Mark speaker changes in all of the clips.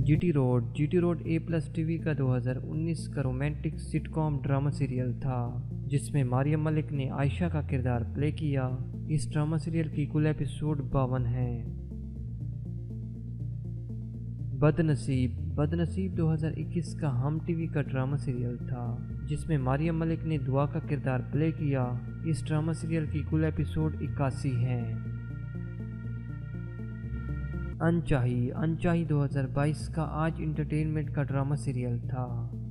Speaker 1: GT road ए plus TV का 2019 का romantic sitcom drama serial था जिसमें मारियम मलिक ने आयशा का किरदार प्ले किया। इस ड्रामा सीरियल की कुल एपिसोड 52 हैं। बदनसीब 2021 का हम टीवी का ड्रामा सीरियल था जिसमें मारियम मलिक ने दुआ का किरदार प्ले किया। इस ड्रामा सीरियल की कुल एपिसोड 81 हैं। अनचाही 2022 का आज इंटरटेनमेंट का ड्रामा सीरियल था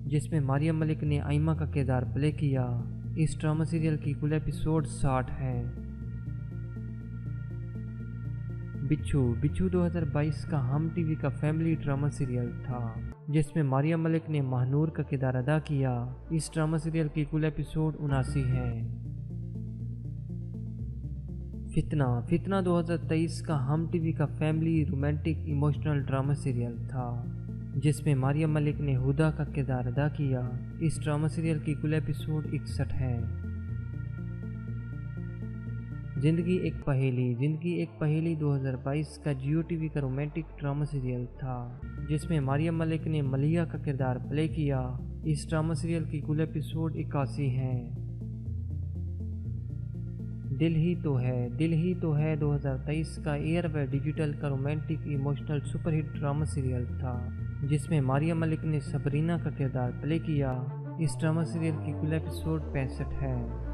Speaker 1: जिसमें मारियम मलिक ने आइमा का किरदार प्ले किया। इस ड्रामा सीरियल की कुल एपिसोड 60 हैं। बिच्छू 2022 का हम टीवी का फैमिली ड्रामा सीरियल था जिसमें मारियम मलिक ने महानूर का किरदार अदा किया। इस ड्रामा सीरियल की कुल एपिसोड 79 हैं। फितना 2023 का हम टीवी का family romantic emotional drama serial था जिसमें मारियम मलिक ने हुदा का किरदार अदा किया। इस ड्रामा सीरियल की कुल एपिसोड 61 हैं। जिंदगी एक पहेली 2022 का जियो टीवी का रोमांटिक ड्रामा सीरियल था जिसमें मारियम मलिक ने मलिया का किरदार प्ले किया। इस ड्रामा सीरियल की कुल एपिसोड 81 हैं। दिल ही तो है 2023 का एयरवे डिजिटल का romantic emotional superhit drama serial था जिसमें मारियम मलिक ने सबरीना का किरदार प्ले किया। इस ड्रामा सीरियल की कुल एपिसोड 65 है।